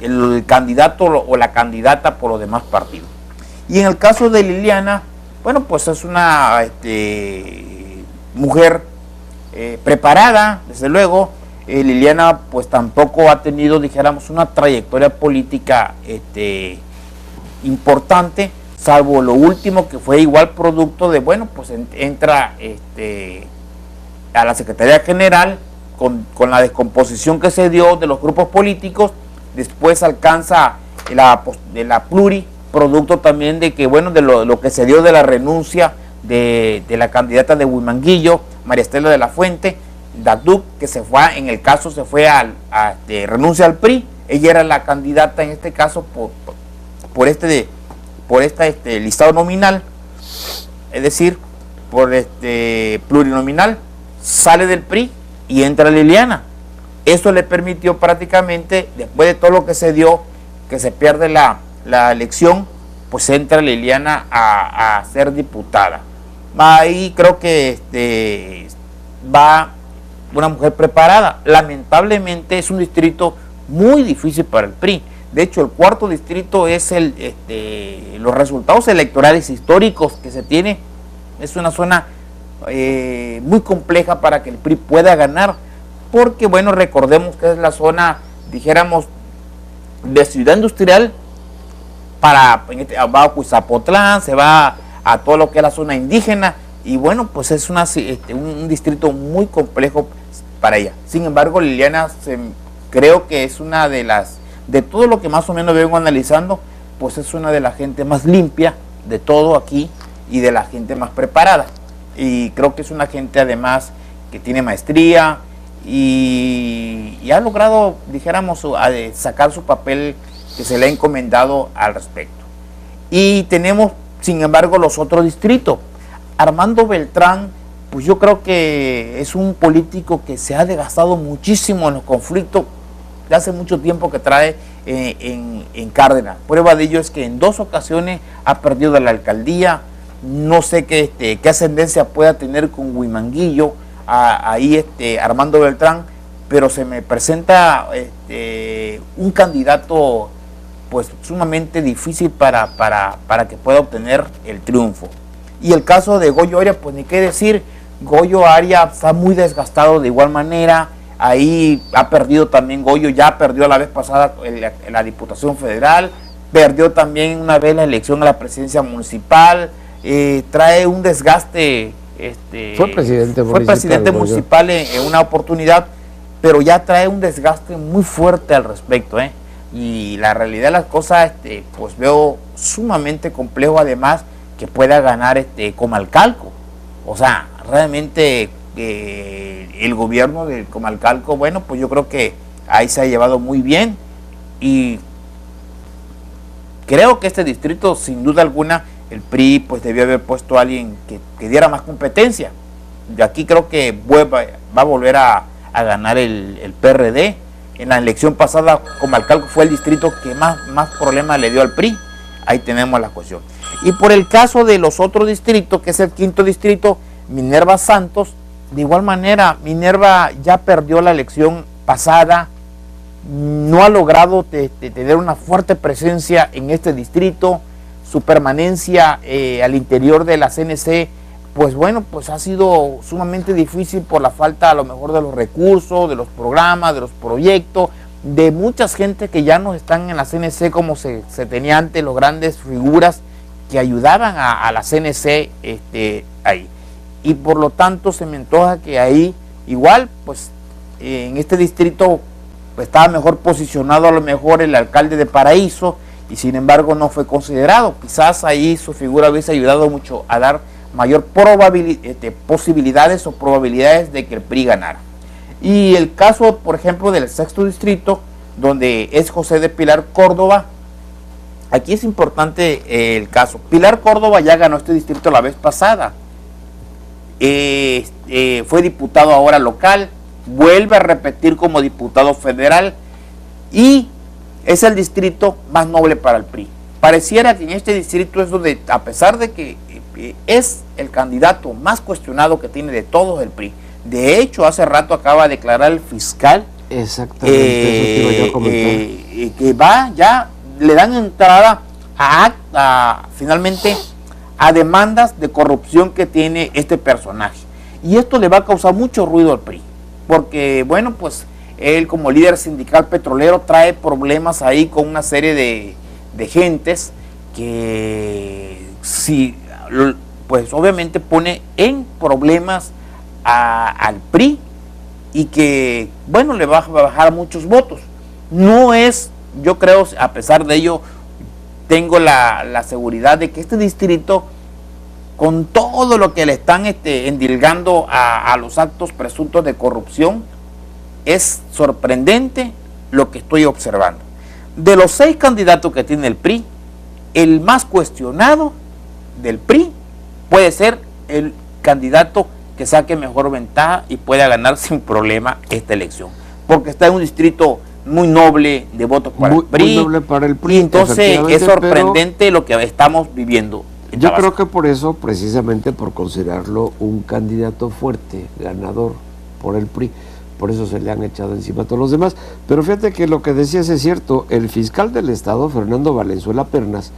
el candidato o la candidata por los demás partidos. Y en el caso de Liliana, bueno, pues es una mujer preparada, desde luego. Liliana pues tampoco ha tenido, dijéramos, una trayectoria política importante, salvo lo último que fue igual producto de, bueno, pues entra a la Secretaría General con la descomposición que se dio de los grupos políticos, después alcanza la pluri, producto también de que, bueno, de lo que se dio de la renuncia de la candidata de Huimanguillo, María Estela de la Fuente, Datuk, que se fue, en el caso se fue renuncia al PRI. Ella era la candidata en este caso por este listado nominal, es decir, por plurinominal, sale del PRI y entra Liliana. Eso le permitió prácticamente, después de todo lo que se dio, que se pierde la elección, pues entra Liliana a ser diputada. Ahí creo que va una mujer preparada. Lamentablemente es un distrito muy difícil para el PRI. De hecho, el cuarto distrito es los resultados electorales históricos que se tiene. Es una zona muy compleja para que el PRI pueda ganar, porque bueno, recordemos que es la zona, dijéramos, de ciudad industrial, va a Cuizapotlán, se va a todo lo que es la zona indígena, y bueno, pues es un distrito muy complejo para ella. Sin embargo, Liliana creo que es una de todo lo que más o menos vengo analizando, pues es una de la gente más limpia de todo aquí y de la gente más preparada. Y creo que es una gente además que tiene maestría y ha logrado, dijéramos, sacar su papel que se le ha encomendado al respecto. Y tenemos, sin embargo, los otros distritos. Armando Beltrán, pues yo creo que es un político que se ha desgastado muchísimo en los conflictos de hace mucho tiempo que trae en Cárdenas. Prueba de ello es que en 2 ocasiones ha perdido de la alcaldía. No sé qué ascendencia pueda tener con Huimanguillo, ahí Armando Beltrán, pero se me presenta un candidato pues sumamente difícil para que pueda obtener el triunfo. Y el caso de Goyo Aria, pues ni qué decir. Goyo Aria está muy desgastado de igual manera. Ahí ha perdido también Goyo, ya perdió la vez pasada la Diputación Federal, perdió también una vez la elección a la presidencia municipal, trae un desgaste. Fue presidente municipal en una oportunidad, pero ya trae un desgaste muy fuerte al respecto, y la realidad de las cosas, pues veo sumamente complejo además que pueda ganar Comalcalco. O sea, realmente el gobierno de Comalcalco, bueno, pues yo creo que ahí se ha llevado muy bien, y creo que este distrito, sin duda alguna, el PRI pues debió haber puesto a alguien que diera más competencia. De aquí creo que va a volver a ganar el PRD. En la elección pasada, Comalcalco fue el distrito que más problemas le dio al PRI. Ahí tenemos la cuestión. Y por el caso de los otros distritos, que es el quinto distrito, Minerva Santos, de igual manera, Minerva ya perdió la elección pasada, no ha logrado tener una fuerte presencia en este distrito. Su permanencia al interior de la CNC, pues bueno, pues ha sido sumamente difícil por la falta a lo mejor de los recursos, de los programas, de los proyectos, de muchas gente que ya no están en la CNC como se tenía antes, los grandes figuras que ayudaban a la CNC ahí. Y por lo tanto se me antoja que ahí igual, pues en este distrito pues, estaba mejor posicionado a lo mejor el alcalde de Paraíso, y sin embargo no fue considerado. Quizás ahí su figura hubiese ayudado mucho a dar mayor posibilidades o probabilidades de que el PRI ganara. Y el caso, por ejemplo, del sexto distrito, donde es José de Pilar Córdoba, aquí es importante el caso. Pilar Córdoba ya ganó este distrito la vez pasada, fue diputado ahora local, vuelve a repetir como diputado federal, y es el distrito más noble para el PRI. Pareciera que en este distrito es donde, a pesar de que es el candidato más cuestionado que tiene de todos el PRI, de hecho hace rato acaba de declarar el fiscal, exactamente, eso te iba yo a comentar, que ya le dan entrada finalmente a demandas de corrupción que tiene este personaje, y esto le va a causar mucho ruido al PRI, porque bueno, pues él como líder sindical petrolero trae problemas ahí con una serie de gentes que pues obviamente pone en problemas al PRI, y que bueno, le va a bajar muchos votos. No es, yo creo, a pesar de ello, tengo la seguridad de que este distrito con todo lo que le están endilgando a los actos presuntos de corrupción, es sorprendente lo que estoy observando. De los 6 candidatos que tiene el PRI, el más cuestionado del PRI puede ser el candidato que saque mejor ventaja y pueda ganar sin problema esta elección, porque está en un distrito muy noble de votos para el PRI, muy noble para el PRI, y entonces es sorprendente lo que estamos viviendo en yo Tabasco. creo que por eso, precisamente por considerarlo un candidato fuerte, ganador por el PRI, por eso se le han echado encima a todos los demás. Pero fíjate que lo que decías es cierto. El fiscal del estado, Fernando Valenzuela Pernas,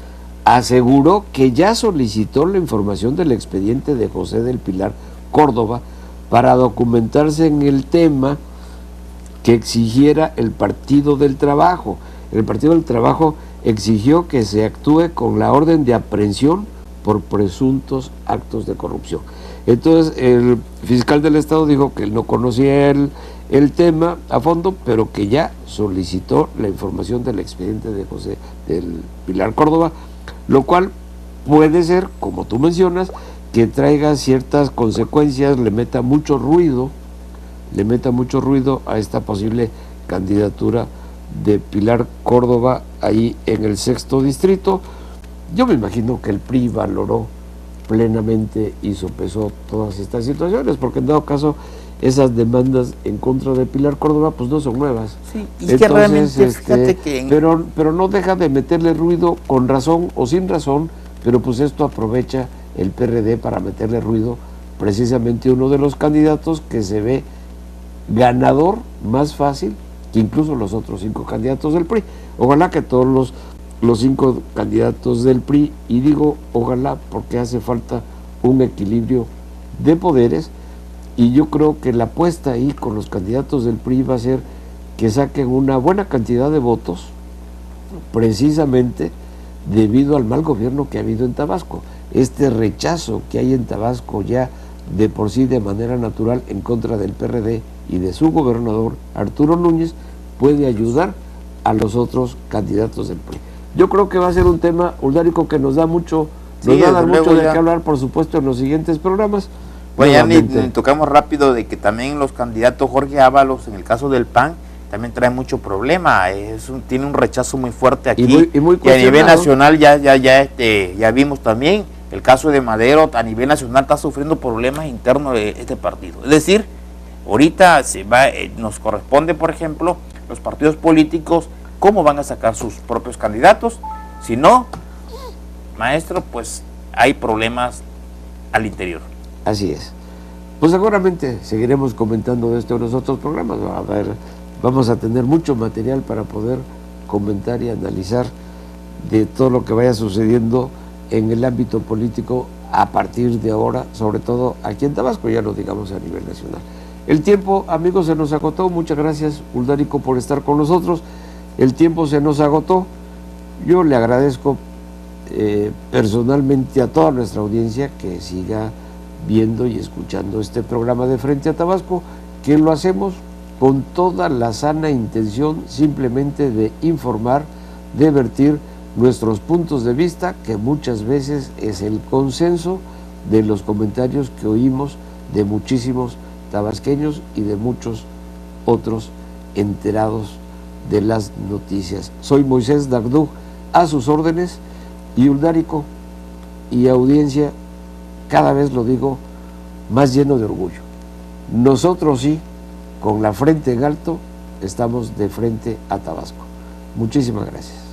aseguró que ya solicitó la información del expediente de José del Pilar Córdoba para documentarse en el tema que exigiera el Partido del Trabajo. El Partido del Trabajo exigió que se actúe con la orden de aprehensión por presuntos actos de corrupción. Entonces el fiscal del estado dijo que él no conocía el tema a fondo, pero que ya solicitó la información del expediente de José del Pilar Córdoba, lo cual puede ser, como tú mencionas, que traiga ciertas consecuencias, le meta mucho ruido a esta posible candidatura de Pilar Córdoba ahí en el 6º distrito. Yo me imagino que el PRI valoró plenamente y sopesó todas estas situaciones, porque en dado caso esas demandas en contra de Pilar Córdoba pues no son nuevas. Sí, y que realmente fíjate que pero no deja de meterle ruido con razón o sin razón, pero pues esto aprovecha el PRD para meterle ruido precisamente uno de los candidatos que se ve ganador más fácil que incluso los otros 5 candidatos del PRI. Ojalá que todos los 5 candidatos del PRI, y digo ojalá porque hace falta un equilibrio de poderes, y yo creo que la apuesta ahí con los candidatos del PRI va a ser que saquen una buena cantidad de votos, precisamente debido al mal gobierno que ha habido en Tabasco, este rechazo que hay en Tabasco ya de por sí de manera natural en contra del PRD y de su gobernador Arturo Núñez, puede ayudar a los otros candidatos del PRI. Yo creo que va a ser un tema, Uldárico, que nos da mucho, nos va a dar mucho de qué hablar, por supuesto, en los siguientes programas. Bueno, ya ni tocamos rápido de que también los candidatos Jorge Ábalos, en el caso del PAN, también trae mucho problema, tiene un rechazo muy fuerte aquí, y muy a nivel nacional ya vimos también el caso de Madero, a nivel nacional está sufriendo problemas internos de este partido. Es decir, ahorita nos corresponde, por ejemplo, los partidos políticos, cómo van a sacar sus propios candidatos. Si no, maestro, pues hay problemas al interior. Así es. Pues seguramente seguiremos comentando de esto en los otros programas. Vamos a tener mucho material para poder comentar y analizar de todo lo que vaya sucediendo en el ámbito político a partir de ahora, sobre todo aquí en Tabasco, ya lo digamos a nivel nacional. El tiempo, amigos, se nos agotó. Muchas gracias, Uldárico, por estar con nosotros. El tiempo se nos agotó. Yo le agradezco personalmente a toda nuestra audiencia que siga viendo y escuchando este programa de Frente a Tabasco, que lo hacemos con toda la sana intención simplemente de informar, de vertir nuestros puntos de vista, que muchas veces es el consenso de los comentarios que oímos de muchísimos tabasqueños y de muchos otros enterados de las noticias. Soy Moisés Dagdú, a sus órdenes, y Uldárico y audiencia, cada vez lo digo más lleno de orgullo. Nosotros sí, con la frente en alto, estamos de frente a Tabasco. Muchísimas gracias.